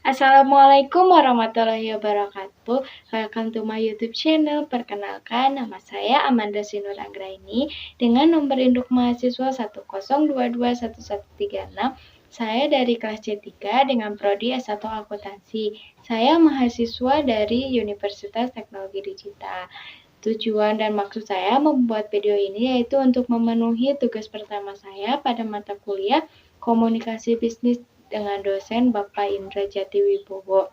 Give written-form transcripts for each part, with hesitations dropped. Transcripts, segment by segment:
Assalamualaikum warahmatullahi wabarakatuh. Welcome to my YouTube channel. Perkenalkan, nama saya Amanda Sinur Anggraini dengan nomor induk mahasiswa 102211136. Saya dari kelas C3 dengan prodi S1 Akuntansi. Saya mahasiswa dari Universitas Teknologi Digital. Tujuan dan maksud saya membuat video ini yaitu untuk memenuhi tugas pertama saya pada mata kuliah Komunikasi Bisnis dengan dosen Bapak Indra Jatiwibowo.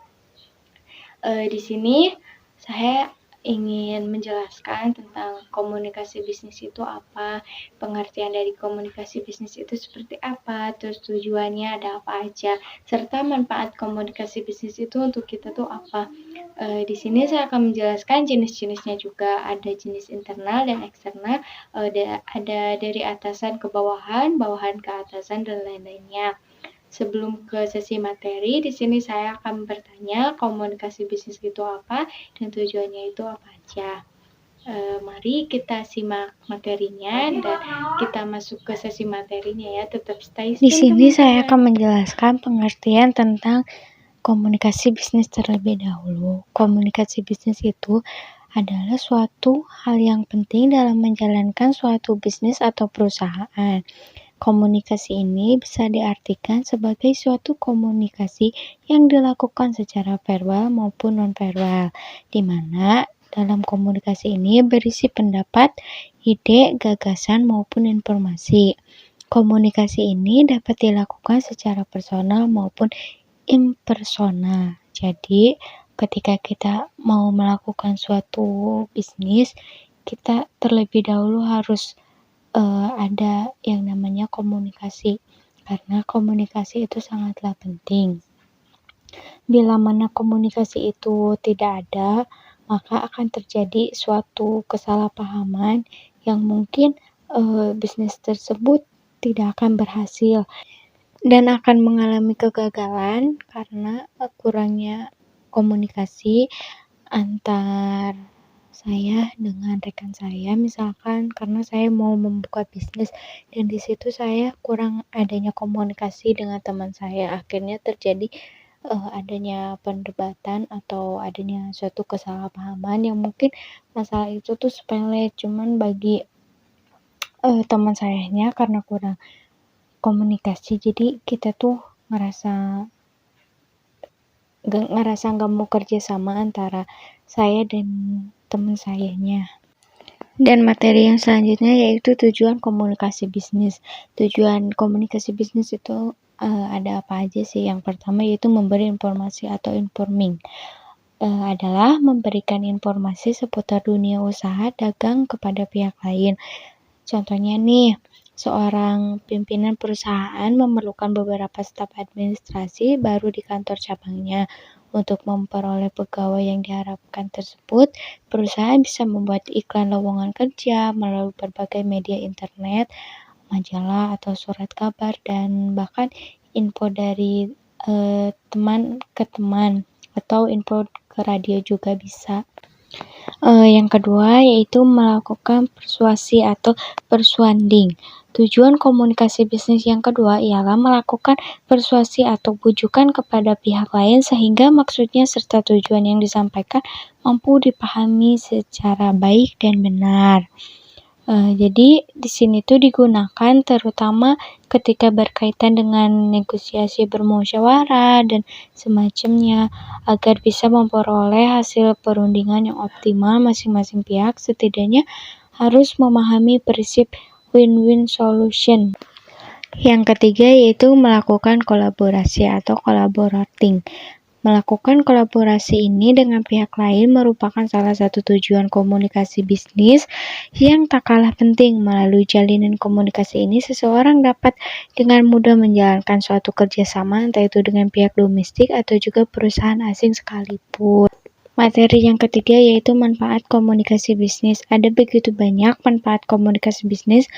Di sini saya ingin menjelaskan tentang komunikasi bisnis itu apa, pengertian dari komunikasi bisnis itu seperti apa, terus tujuannya ada apa aja, serta manfaat komunikasi bisnis itu untuk kita tuh apa. Di sini saya akan menjelaskan jenis-jenisnya juga, ada jenis internal dan eksternal, ada dari atasan ke bawahan, bawahan ke atasan dan lain-lainnya. Sebelum ke sesi materi, di sini saya akan bertanya komunikasi bisnis itu apa dan tujuannya itu apa aja. Mari kita simak materinya dan kita masuk ke sesi materinya ya. Tetap stay tune. Di sini saya akan menjelaskan pengertian tentang komunikasi bisnis terlebih dahulu. Komunikasi bisnis itu adalah suatu hal yang penting dalam menjalankan suatu bisnis atau perusahaan. Komunikasi ini bisa diartikan sebagai suatu komunikasi yang dilakukan secara verbal maupun non-verbal, di mana dalam komunikasi ini berisi pendapat, ide, gagasan maupun informasi. Komunikasi ini dapat dilakukan secara personal maupun impersonal. Jadi, ketika kita mau melakukan suatu bisnis, kita terlebih dahulu harus ada yang namanya komunikasi, karena komunikasi itu sangatlah penting. Bila mana komunikasi itu tidak ada, maka akan terjadi suatu kesalahpahaman yang mungkin bisnis tersebut tidak akan berhasil dan akan mengalami kegagalan karena kurangnya komunikasi antar saya dengan rekan saya. Misalkan karena saya mau membuka bisnis dan di situ saya kurang adanya komunikasi dengan teman saya, akhirnya terjadi adanya perdebatan atau adanya suatu kesalahpahaman yang mungkin masalah itu tuh sepele, cuman bagi teman sayanya karena kurang komunikasi, jadi kita tuh ngerasa nggak mau kerja sama antara saya dan teman sayanya. Dan materi yang selanjutnya yaitu tujuan komunikasi bisnis. Tujuan komunikasi bisnis itu ada apa aja sih? Yang pertama yaitu memberi informasi atau informing. Adalah memberikan informasi seputar dunia usaha dagang kepada pihak lain. Contohnya nih, seorang pimpinan perusahaan memerlukan beberapa staf administrasi baru di kantor cabangnya. Untuk memperoleh pegawai yang diharapkan tersebut, perusahaan bisa membuat iklan lowongan kerja melalui berbagai media internet, majalah atau surat kabar, dan bahkan info dari teman ke teman atau info ke radio juga bisa. Yang kedua yaitu melakukan persuasi atau persuading. Tujuan komunikasi bisnis yang kedua ialah melakukan persuasi atau bujukan kepada pihak lain sehingga maksudnya serta tujuan yang disampaikan mampu dipahami secara baik dan benar. Jadi di sini tuh digunakan terutama ketika berkaitan dengan negosiasi bermusyawarah dan semacamnya agar bisa memperoleh hasil perundingan yang optimal. Masing-masing pihak setidaknya harus memahami prinsip win-win solution. Yang ketiga yaitu melakukan kolaborasi atau collaborating. Melakukan kolaborasi ini dengan pihak lain merupakan salah satu tujuan komunikasi bisnis yang tak kalah penting. Melalui jalinan komunikasi ini, seseorang dapat dengan mudah menjalankan suatu kerjasama, entah itu dengan pihak domestik atau juga perusahaan asing sekalipun. Materi yang ketiga yaitu manfaat komunikasi bisnis. Ada begitu banyak manfaat komunikasi bisnis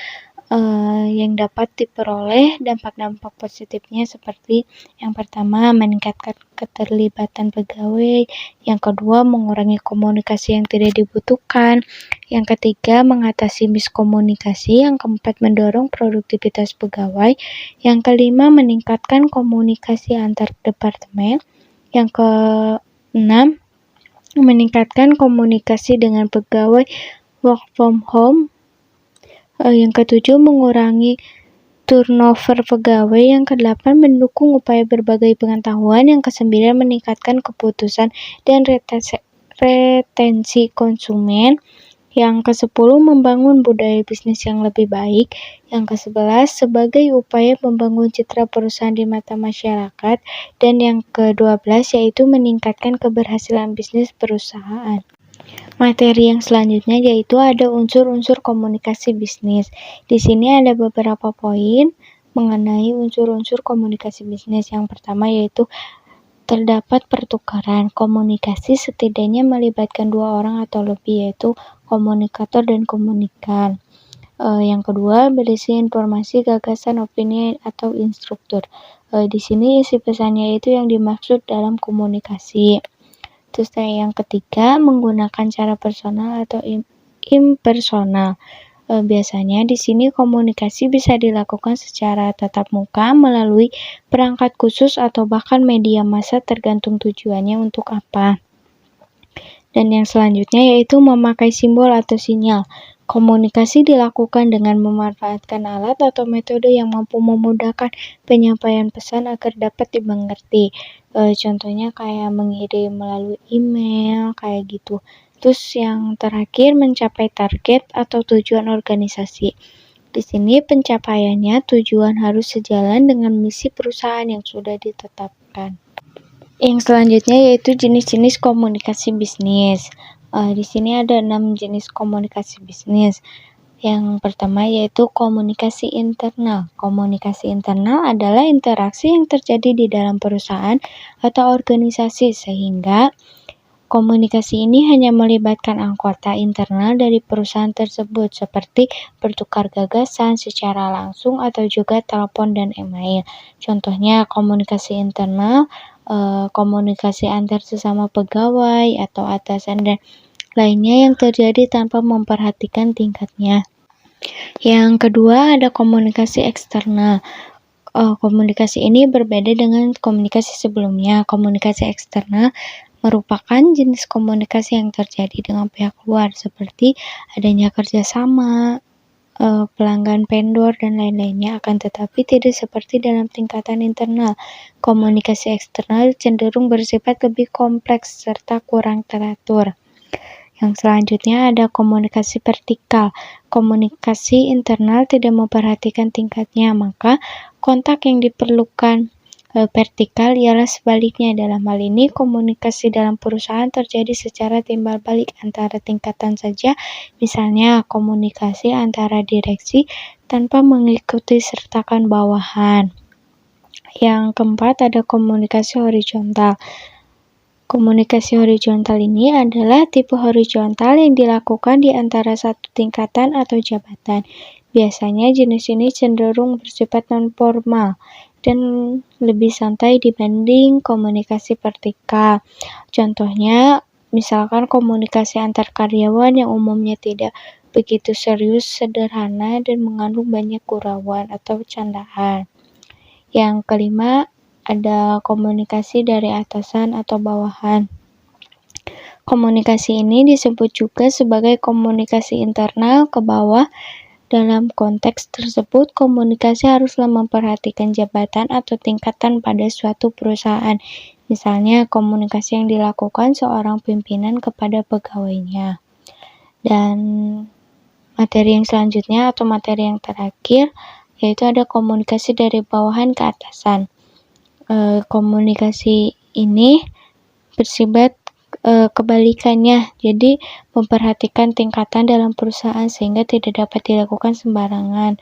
yang dapat diperoleh. Dampak-dampak positifnya seperti yang pertama, meningkatkan keterlibatan pegawai, yang kedua, mengurangi komunikasi yang tidak dibutuhkan, yang ketiga, mengatasi miskomunikasi, yang keempat, mendorong produktivitas pegawai, yang kelima, meningkatkan komunikasi antar departemen, Yang keenam, meningkatkan komunikasi dengan pegawai work from home. Yang ketujuh, mengurangi turnover pegawai. Yang kedelapan, mendukung upaya berbagai pengetahuan. Yang kesembilan, meningkatkan keputusan dan retensi konsumen. Yang ke-10, membangun budaya bisnis yang lebih baik. Yang ke-11, sebagai upaya membangun citra perusahaan di mata masyarakat. Dan yang ke-12, yaitu meningkatkan keberhasilan bisnis perusahaan. Materi yang selanjutnya yaitu ada unsur-unsur komunikasi bisnis. Di sini ada beberapa poin mengenai unsur-unsur komunikasi bisnis. Yang pertama yaitu terdapat pertukaran. Komunikasi setidaknya melibatkan dua orang atau lebih, yaitu komunikator dan komunikan. Yang kedua, berisi informasi, gagasan, opini, atau instruktur. Di sini isi pesannya itu yang dimaksud dalam komunikasi. Terus yang ketiga, menggunakan cara personal atau impersonal. Biasanya di sini komunikasi bisa dilakukan secara tatap muka melalui perangkat khusus atau bahkan media massa tergantung tujuannya untuk apa. Dan yang selanjutnya yaitu memakai simbol atau sinyal. Komunikasi dilakukan dengan memanfaatkan alat atau metode yang mampu memudahkan penyampaian pesan agar dapat dimengerti. Contohnya kayak mengirim melalui email, kayak gitu. Terus yang terakhir, mencapai target atau tujuan organisasi. Di sini pencapaiannya tujuan harus sejalan dengan misi perusahaan yang sudah ditetapkan. Yang selanjutnya yaitu jenis-jenis komunikasi bisnis. Di sini ada 6 jenis komunikasi bisnis. Yang pertama yaitu komunikasi internal. Komunikasi internal adalah interaksi yang terjadi di dalam perusahaan atau organisasi, sehingga komunikasi ini hanya melibatkan anggota internal dari perusahaan tersebut, seperti bertukar gagasan secara langsung atau juga telepon dan email. Contohnya komunikasi internal, komunikasi antar sesama pegawai atau atasan dan lainnya yang terjadi tanpa memperhatikan tingkatnya. Yang kedua ada komunikasi eksternal. Komunikasi ini berbeda dengan komunikasi sebelumnya. Komunikasi eksternal merupakan jenis komunikasi yang terjadi dengan pihak luar, seperti adanya kerjasama, pelanggan, vendor, dan lain-lainnya, akan tetapi tidak seperti dalam tingkatan internal. Komunikasi eksternal cenderung bersifat lebih kompleks serta kurang teratur. Yang selanjutnya ada komunikasi vertikal. Komunikasi internal tidak memperhatikan tingkatnya, maka kontak yang diperlukan vertikal ialah sebaliknya. Dalam hal ini, komunikasi dalam perusahaan terjadi secara timbal balik antara tingkatan saja, misalnya komunikasi antara direksi tanpa mengikuti sertakan bawahan. Yang keempat ada komunikasi horizontal. Komunikasi horizontal ini adalah tipe horizontal yang dilakukan di antara satu tingkatan atau jabatan. Biasanya jenis ini cenderung bersifat non-formal dan lebih santai dibanding komunikasi vertikal. Contohnya, misalkan komunikasi antar karyawan yang umumnya tidak begitu serius, sederhana, dan mengandung banyak gurauan atau candaan. Yang kelima, ada komunikasi dari atasan atau bawahan. Komunikasi ini disebut juga sebagai komunikasi internal ke bawah. Dalam konteks tersebut, komunikasi haruslah memperhatikan jabatan atau tingkatan pada suatu perusahaan. Misalnya, komunikasi yang dilakukan seorang pimpinan kepada pegawainya. Dan materi yang selanjutnya atau materi yang terakhir, yaitu ada komunikasi dari bawahan ke atasan. Komunikasi ini bersifat kebalikannya, jadi memperhatikan tingkatan dalam perusahaan sehingga tidak dapat dilakukan sembarangan.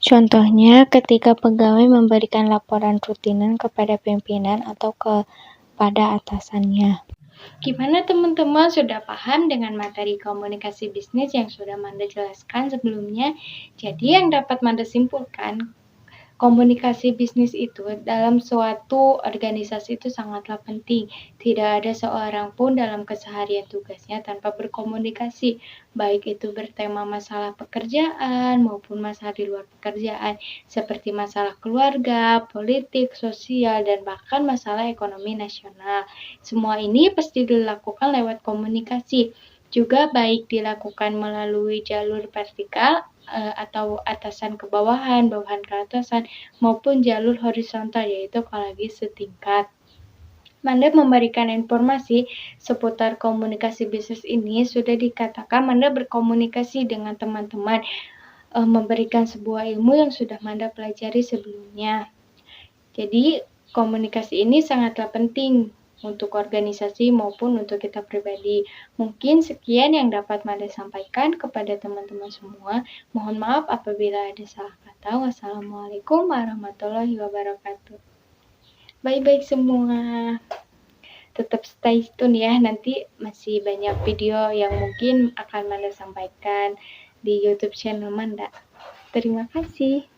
Contohnya ketika pegawai memberikan laporan rutinan kepada pimpinan atau kepada atasannya. Gimana teman-teman, sudah paham dengan materi komunikasi bisnis yang sudah Manda jelaskan sebelumnya? Jadi yang dapat Manda simpulkan Komunikasi bisnis itu dalam suatu organisasi itu sangatlah penting. Tidak ada seorang pun dalam keseharian tugasnya tanpa berkomunikasi, baik itu bertema masalah pekerjaan maupun masalah di luar pekerjaan, seperti masalah keluarga, politik, sosial, dan bahkan masalah ekonomi nasional. Semua ini pasti dilakukan lewat komunikasi. Juga baik dilakukan melalui jalur vertikal atau atasan ke bawahan, bawahan ke atasan, maupun jalur horizontal yaitu kolegis setingkat. Manda memberikan informasi seputar komunikasi bisnis ini sudah dikatakan Manda berkomunikasi dengan teman-teman, memberikan sebuah ilmu yang sudah Manda pelajari sebelumnya. Jadi komunikasi ini sangatlah penting untuk organisasi maupun untuk kita pribadi. Mungkin sekian yang dapat Manda sampaikan kepada teman-teman semua. Mohon maaf apabila ada salah kata. Wassalamualaikum warahmatullahi wabarakatuh. Bye-bye semua. Tetap stay tune ya, nanti masih banyak video yang mungkin akan Manda sampaikan di YouTube channel Manda. Terima kasih.